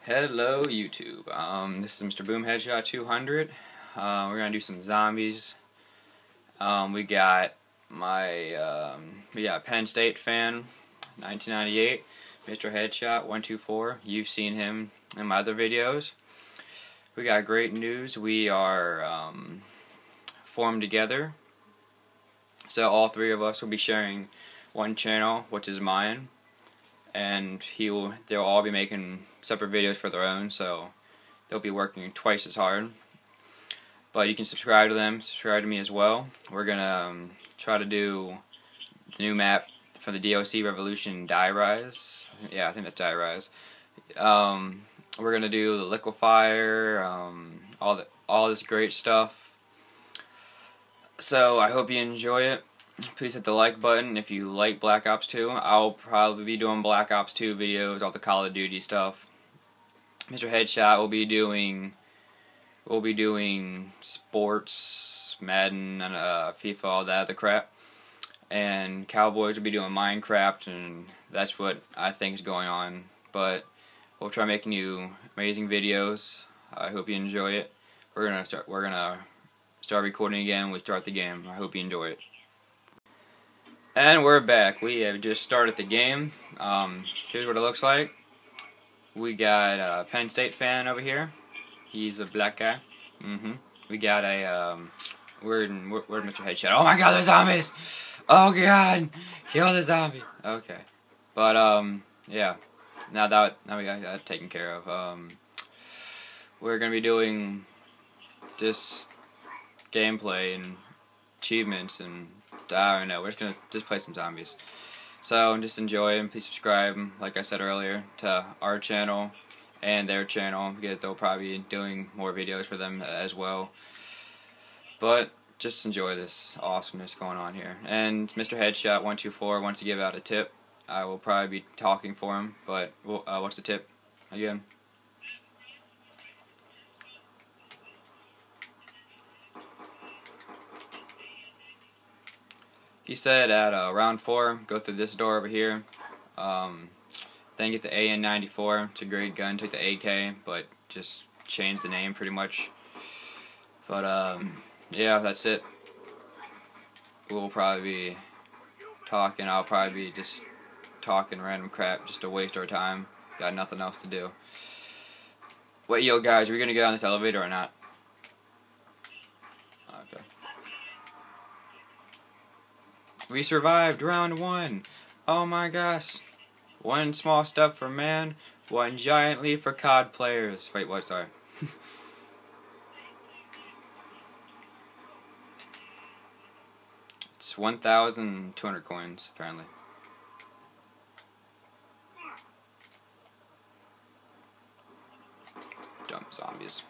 Hello YouTube. This is Mr. Boom Headshot 200. We're gonna do some zombies. We got Penn State fan, 1998, Mr. Headshot 124. You've seen him in my other videos. We got great news. We are formed together. So all three of us will be sharing one channel, which is mine. And they'll all be making separate videos for their own, so they'll be working twice as hard. But you can subscribe to them, subscribe to me as well. We're gonna try to do the new map for the DLC Revolution Die Rise. Yeah, I think that's Die Rise. We're gonna do the liquefier, all this great stuff. So I hope you enjoy it. Please hit the like button if you like Black Ops 2. I'll probably be doing Black Ops 2 videos, all the Call of Duty stuff. Mr. Headshot will be doing sports, Madden, and FIFA, all that other crap. And Cowboys will be doing Minecraft, and that's what I think is going on. But we'll try making you amazing videos. I hope you enjoy it. We're gonna start recording again. We start the game. I hope you enjoy it. And we're back. We have just started the game. Here's what it looks like. We got a Penn State fan over here. He's a black guy. We got a where'd Mr. Headshot? Oh my God, there's zombies! Oh God, kill the zombie. Okay, but yeah. Now we got that taken care of. We're gonna be doing this gameplay and achievements and. I don't know, we're just gonna play some zombies. So just enjoy and please subscribe, like I said earlier, to our channel and their channel, because they'll probably be doing more videos for them as well. But just enjoy this awesomeness going on here. And Mr. Headshot 124 wants to give out a tip. I will probably be talking for him, but what's the tip again? He said at round 4, go through this door over here, then get the AN-94. It's a great gun, take the AK, but just change the name pretty much. But yeah, that's it. We'll probably be talking, I'll probably be just talking random crap just to waste our time. Got nothing else to do. Wait, yo guys, are we gonna get on this elevator or not? Okay. We survived round 1. Oh my gosh. One small step for man, one giant leap for COD players. Wait, what? Sorry. It's 1,200 coins, apparently. Dumb zombies.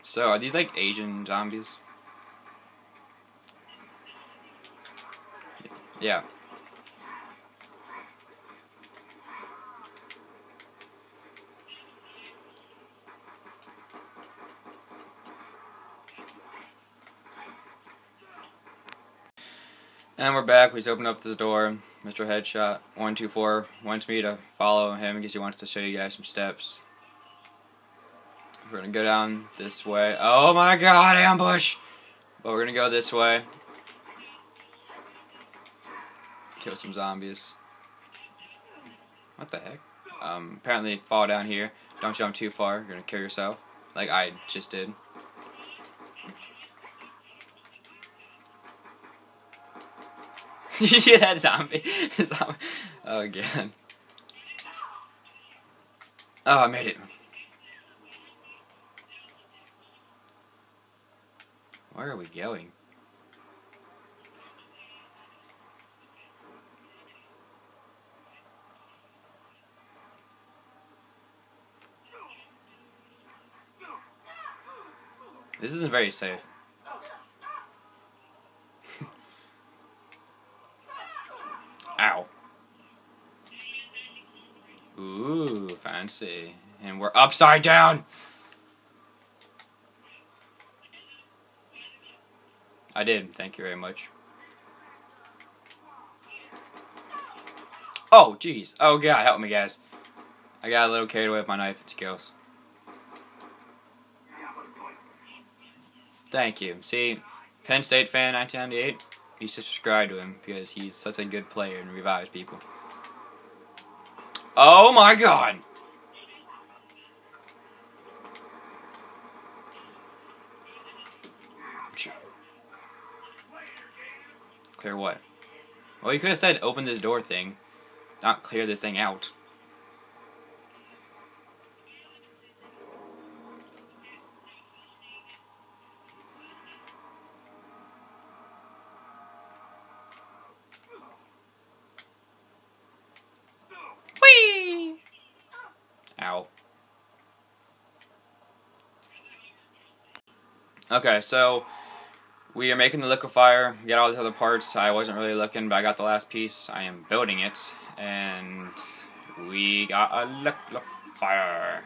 So, are these like Asian zombies? Yeah. And we're back. We just opened up the door. Mr. Headshot 124 wants me to follow him because he wants to show you guys some steps. We're gonna go down this way. Oh my God, ambush! But we're gonna go this way. Kill some zombies. What the heck? Apparently fall down here. Don't jump too far. You're gonna kill yourself. Like I just did. Did you see that zombie? Oh, again. Oh, I made it. Where are we going? This isn't very safe. Ow. Ooh, fancy. And we're upside down! I did, thank you very much. Oh, jeez. Oh, God, help me, guys. I got a little carried away with my knife skills. Thank you. See, Penn State fan 1998, you should subscribe to him because he's such a good player and revives people. Oh my god! Clear what? Well, you could have said open this door thing, not clear this thing out. Whee! Ow. Okay, so we are making the liquefier. We got all the other parts. I wasn't really looking, but I got the last piece. I am building it, and we got a liquefier.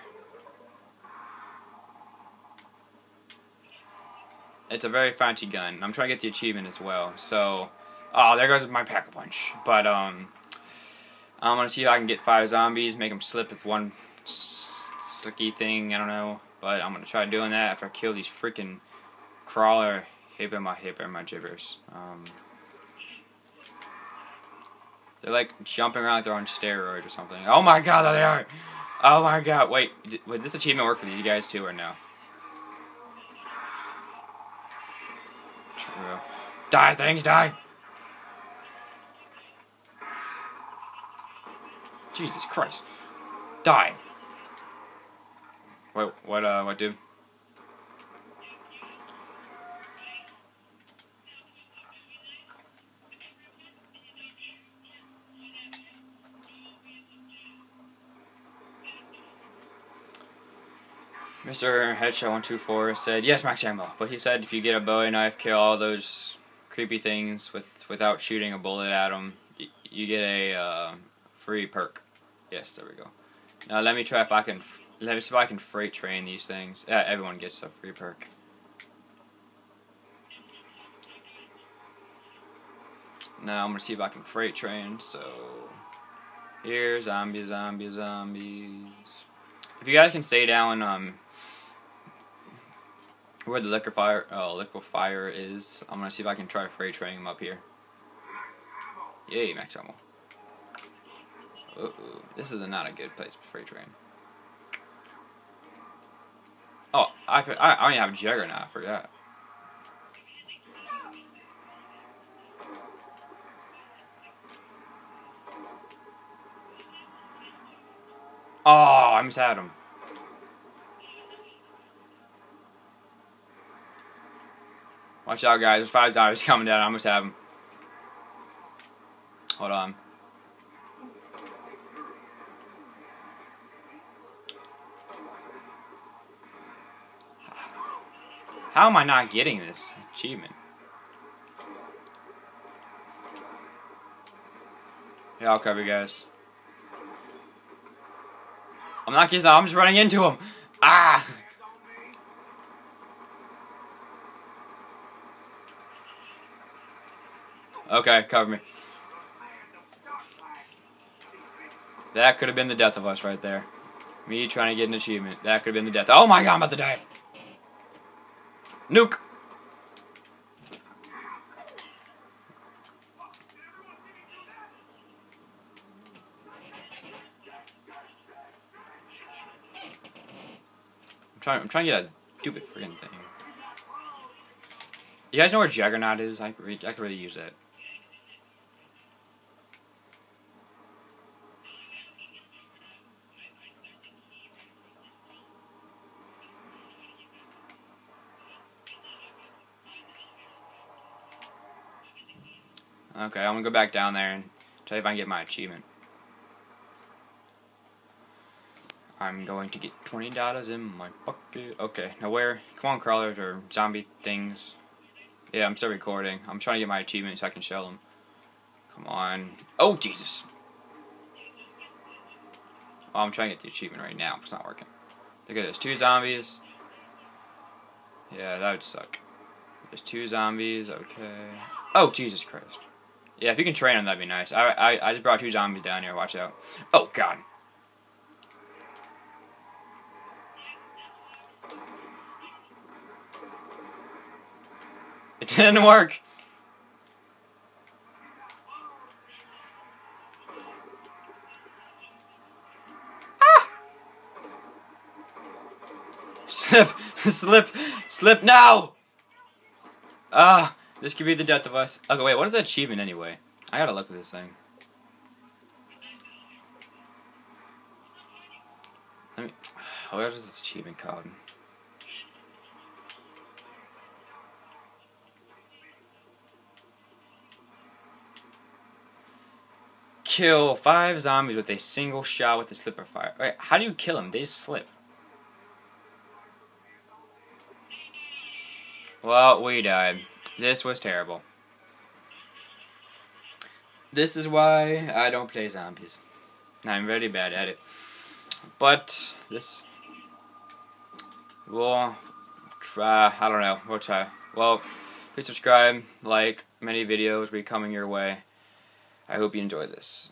It's a very fancy gun. I'm trying to get the achievement as well. So, oh, there goes my pack-a-punch. But I'm gonna see if I can get 5 zombies, make them slip with one slicky thing. I don't know, but I'm gonna try doing that after I kill these freaking crawler. Hip and my gibbers. They're like jumping around like they're on steroids or something. Oh my god, there they are! Oh my god, wait, would this achievement work for these guys too or no? True. Die, things, die! Jesus Christ. Die. Wait, what dude? Mr. Headshot124 said, yes, max ammo, but he said if you get a Bowie knife, kill all those creepy things without shooting a bullet at them, you get a free perk. Yes, there we go. Now let me try if I can, let me see if I can freight train these things. Everyone gets a free perk. Now I'm gonna see if I can freight train, so here, zombies. If you guys can stay down, where the liquefier is, I'm gonna see if I can try freight training them up here. Yay, max ammo. This is not a good place for freight train. Oh, I don't even have a Juggernaut, I forgot. Oh, I almost had him. Watch out, guys. There's 5 zombies coming down. I almost have him. Hold on. How am I not getting this achievement? Yeah, I'll cover you guys. I'm not getting. I'm just running into him. Ah! Okay, cover me. That could have been the death of us right there. Me trying to get an achievement. That could have been the death. Oh my god, I'm about to die. Nuke. I'm trying to get a stupid freaking thing. You guys know where Juggernaut is? I could really use that. Okay, I'm gonna go back down there and tell you if I can get my achievement. I'm going to get $20 in my pocket. Okay, now where? Come on, crawlers or zombie things. Yeah, I'm still recording. I'm trying to get my achievement so I can show them. Come on. Oh, Jesus. Oh, I'm trying to get the achievement right now. It's not working. Look at this. 2 zombies. Yeah, that would suck. There's 2 zombies. Okay. Oh, Jesus Christ. Yeah, if you can train them, that'd be nice. I just brought 2 zombies down here. Watch out. Oh, God. It didn't work. Ah! Slip, slip, slip now! Ah, this could be the death of us. Okay, wait, what is the achievement anyway? I gotta look at this thing. Let me. What is this achievement called? Kill 5 zombies with a single shot with the slipper fire. Wait, how do you kill them? They just slip. Well, we died. This was terrible. This is why I don't play zombies. I'm very bad at it. But this, we'll try. I don't know. We'll try. Well, please subscribe, like. Many videos will be coming your way. I hope you enjoyed this.